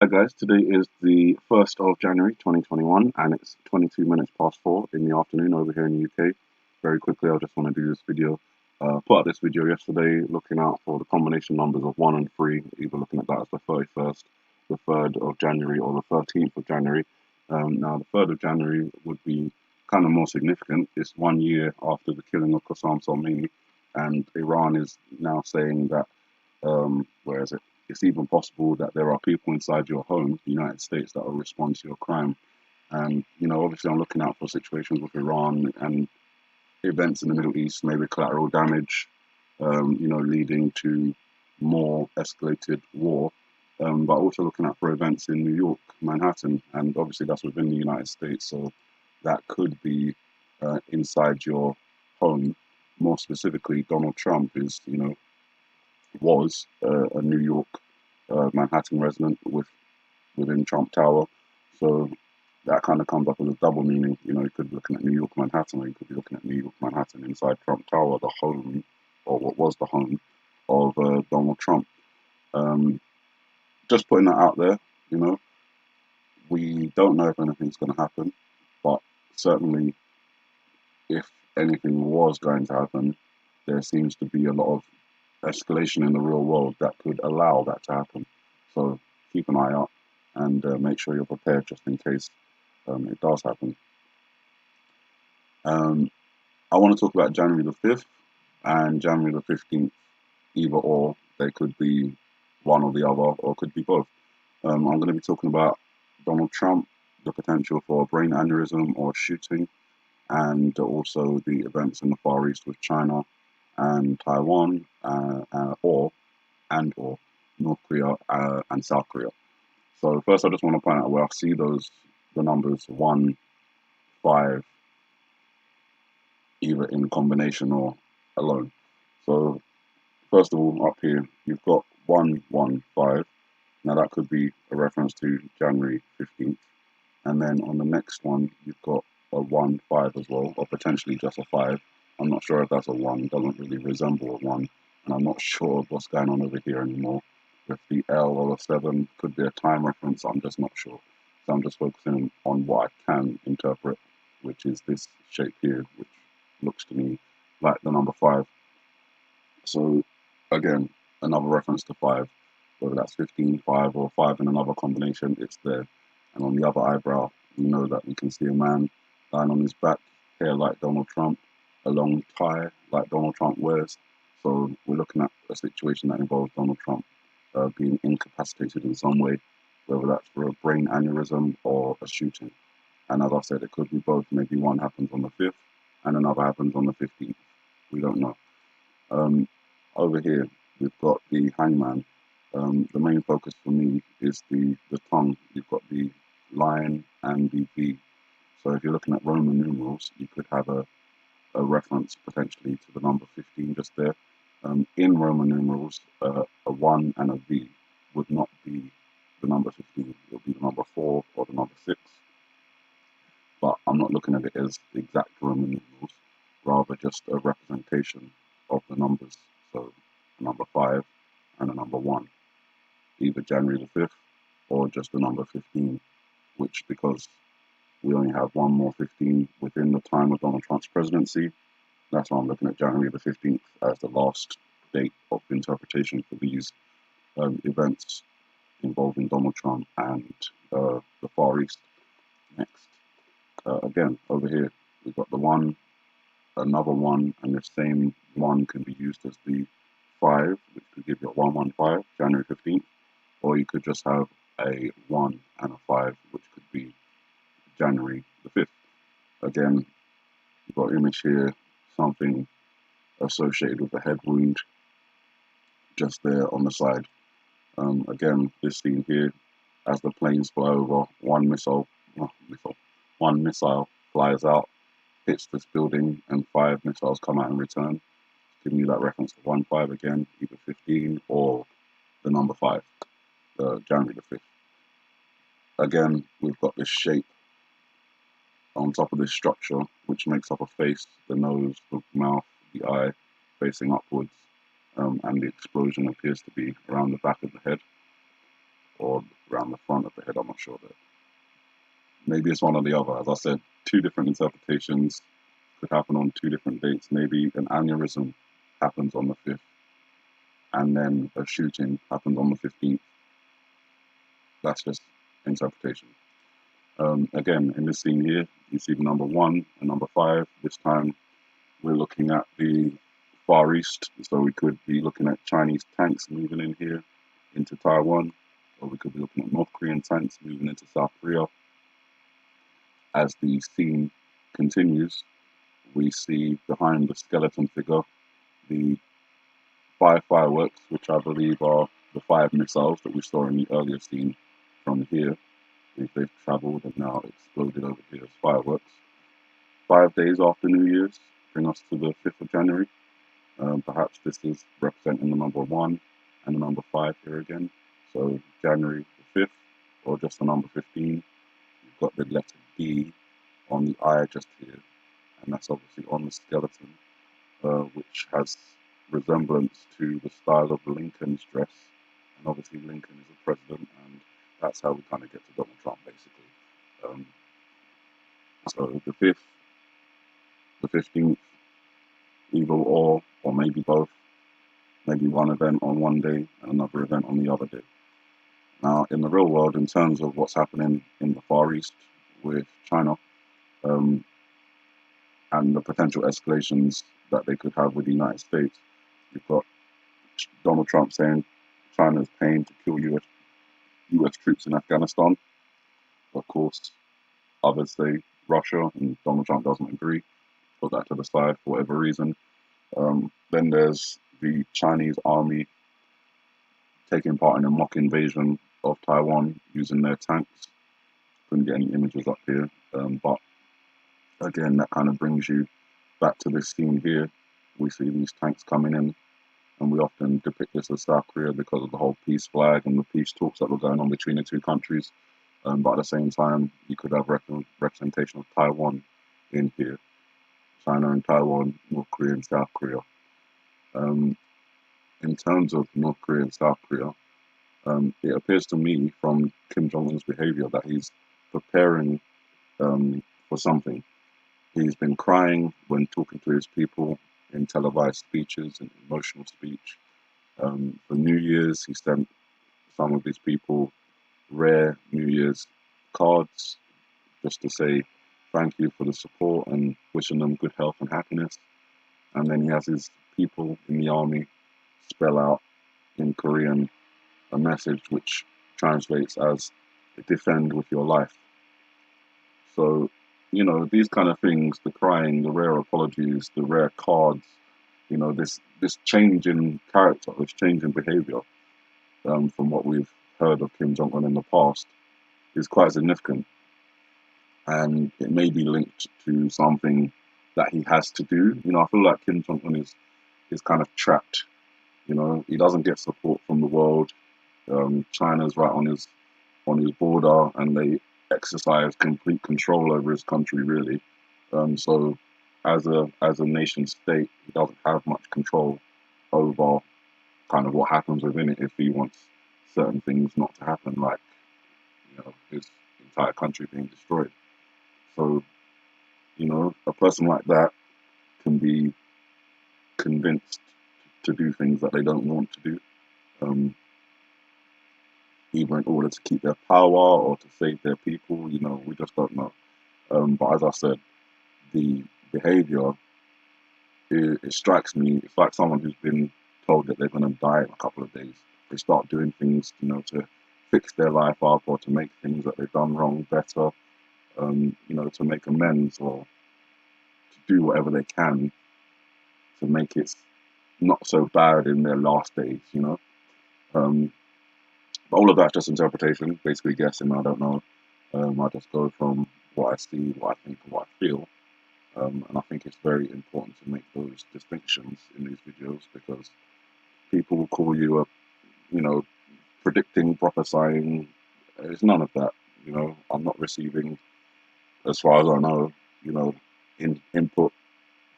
guys, today is the 1st of January 2021 and it's 22 minutes past 4 in the afternoon over here in the UK. Very quickly, I just want to do this video. Put out this video yesterday looking out for the combination numbers of 1 and 3, either looking at that as the 31st, the 3rd of January or the 13th of January. Now, the 3rd of January would be kind of more significant. It's 1 year after the killing of Qasem Soleimani, and Iran is now saying that, where is it? It's even possible that there are people inside your home, the United States, that will respond to your crime. And, obviously I'm looking out for situations with Iran and events in the Middle East, maybe collateral damage, leading to more escalated war. But also looking out for events in New York, Manhattan, and obviously that's within the United States. So that could be inside your home. More specifically, Donald Trump was a New York, Manhattan resident within Trump Tower. So that kind of comes up as a double meaning. You could be looking at New York, Manhattan, or you could be looking at New York, Manhattan inside Trump Tower, the home, or what was the home of Donald Trump. Just putting that out there, we don't know if anything's going to happen, but certainly if anything was going to happen, there seems to be a lot of escalation in the real world that could allow that to happen. So keep an eye out and make sure you're prepared just in case it does happen. I want to talk about January the 5th and January the 15th, either or. They could be one or the other, or could be both. I'm going to be talking about Donald Trump, the potential for a brain aneurysm or shooting, and also the events in the Far East with China and Taiwan, or North Korea and South Korea. So first, I just want to point out where I see the numbers 1, 5, either in combination or alone. So first of all, up here, you've got 115. Now that could be a reference to January 15th. And then on the next one, you've got a 1, 5 as well, or potentially just a 5. I'm not sure if that's a 1, doesn't really resemble a 1. And I'm not sure what's going on over here anymore. With the L or the 7, could be a time reference, I'm just not sure. So I'm just focusing on what I can interpret, which is this shape here, which looks to me like the number 5. So again, another reference to 5, whether that's 15, 5, or 5 in another combination, it's there. And on the other eyebrow, we know that we can see a man lying on his back, hair like Donald Trump, a long tie like Donald Trump wears. So we're looking at a situation that involves Donald Trump being incapacitated in some way, whether that's for a brain aneurysm or a shooting. And as I said, it could be both. Maybe one happens on the 5th and another happens on the 15th. We don't know. Over here, we've got the hangman. The main focus for me is the tongue. You've got the lion and the V. So if you're looking at Roman numerals, you could have a reference potentially to the number 15 just there. In Roman numerals, a 1 and a V would not be the number 15. It would be the number 4 or the number 6. But I'm not looking at it as the exact Roman numerals, rather just a representation of the numbers. So the number 5 and the number 1, either January the 5th or just the number 15, which, because we only have one more 15 within the time of Donald Trump's presidency, that's why I'm looking at January the 15th as the last date of interpretation for these events involving Donald Trump and the Far East. Next, again, over here, we've got the 1, another 1, and the same 1 can be used as the 5, which could give you a 115, January 15th, or you could just have a 1 and a 5, which could be January the 5th. Again, you've got an image here, something associated with a head wound just there on the side. Again, this scene here, as the planes fly over, one missile flies out, hits this building, and 5 missiles come out in return, giving you that reference to 1-5 again, either 15 or the number 5, January the 5th. Again, we've got this shape on top of this structure, which makes up a face, the nose, the mouth, the eye, facing upwards, and the explosion appears to be around the back of the head. or around the front of the head. I'm not sure there. Maybe it's one or the other. As I said, two different interpretations could happen on two different dates. Maybe an aneurysm happens on the 5th, and then a shooting happens on the 15th. That's just interpretation. Again, in this scene here, you see the number 1 and number 5. This time we're looking at the Far East, so we could be looking at Chinese tanks moving in here into Taiwan, or we could be looking at North Korean tanks moving into South Korea. As the scene continues, we see behind the skeleton figure the 5 fireworks, which I believe are the 5 missiles that we saw in the earlier scene from here. They've travelled and now exploded over here as fireworks. 5 days after New Year's bring us to the 5th of January. Perhaps this is representing the number 1 and the number 5 here again. So January the 5th, or just the number 15. You've got the letter D on the eye just here, and that's obviously on the skeleton, which has resemblance to the style of Lincoln's dress. And obviously Lincoln is a president, and that's how we kind of get to Donald Trump, basically. So the 5th, the 15th, either or maybe both, maybe one event on one day and another event on the other day. Now, in the real world, in terms of what's happening in the Far East with China, and the potential escalations that they could have with the United States, you've got Donald Trump saying China's paying to kill US troops in Afghanistan. Of course, others say Russia, and Donald Trump doesn't agree. Put that to the side for whatever reason. Then there's the Chinese army taking part in a mock invasion of Taiwan using their tanks. Couldn't get any images up here, but again, that kind of brings you back to this scene here. We see these tanks coming in, and we often depict this as South Korea because of the whole peace flag and the peace talks that were going on between the two countries. But at the same time, you could have representation of Taiwan in here. China and Taiwan, North Korea and South Korea. In terms of North Korea and South Korea, it appears to me from Kim Jong-un's behavior that he's preparing for something. He's been crying when talking to his people in televised speeches and emotional speech. For New Year's, he sent some of his people rare New Year's cards just to say thank you for the support and wishing them good health and happiness. And then he has his people in the army spell out in Korean a message which translates as defend with your life. So, you know, these kind of things, the crying, the rare apologies, the rare cards, you know, this change in character, this change in behavior from what we've heard of Kim Jong-un in the past is quite significant. And it may be linked to something that he has to do. You know, I feel like Kim Jong-un is kind of trapped. You know, he doesn't get support from the world. China's right on his border, and they exercise complete control over his country, really. So, as a nation state, he doesn't have much control over kind of what happens within it if he wants certain things not to happen, like, you know, his entire country being destroyed. So, you know, a person like that can be convinced to do things that they don't want to do, either in order to keep their power or to save their people. You know, we just don't know. But as I said, the behavior, it strikes me, it's like someone who's been told that they're going to die in a couple of days. They start doing things, you know, to fix their life up or to make things that they've done wrong better, you know, to make amends or to do whatever they can to make it not so bad in their last days, you know. But all of that's just interpretation, basically guessing. I don't know. I just go from what I see, what I think, and what I feel. And I think it's very important to make those distinctions in these videos because people will call you you know, predicting, prophesying. It's none of that. You know, I'm not receiving, as far as I know, you know, input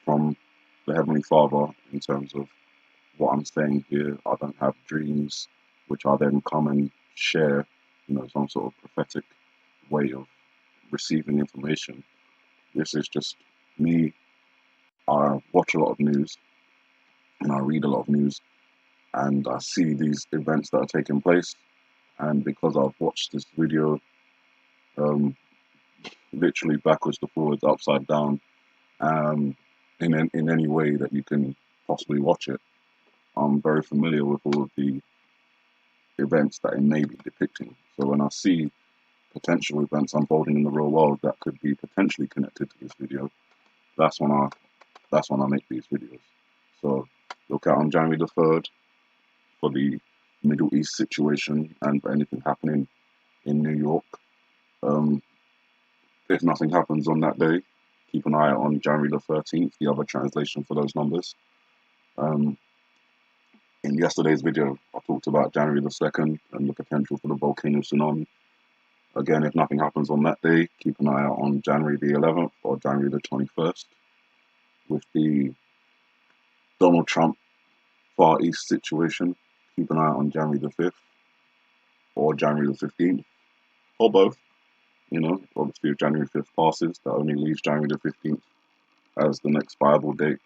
from the Heavenly Father in terms of what I'm saying here. I don't have dreams which I then come and share, some sort of prophetic way of receiving information. This is just me. I watch a lot of news and I read a lot of news, and I see these events that are taking place. And because I've watched this video um, literally backwards to forwards, upside down, in any way that you can possibly watch it, I'm very familiar with all of the events that it may be depicting. So when I see potential events unfolding in the real world that could be potentially connected to this video, that's when I make these videos. So look out on January the 3rd for the Middle East situation and for anything happening in New York. If nothing happens on that day, keep an eye on January the 13th, the other translation for those numbers. Um, in yesterday's video, I talked about January the 2nd and the potential for the volcano tsunami. Again, if nothing happens on that day, keep an eye out on January the 11th or January the 21st with the Donald Trump Far East situation. Keep an eye out on January the 5th or January the 15th or both. Obviously if January 5th passes, that only leaves January the 15th as the next viable date.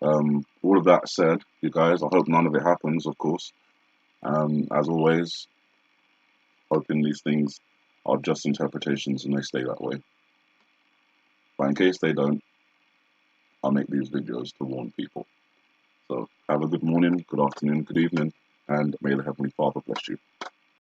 All of that said, you guys, I hope none of it happens, of course. As always, hoping these things are just interpretations and they stay that way. But in case they don't, I'll make these videos to warn people. So have a good morning, good afternoon, good evening, and may the Heavenly Father bless you.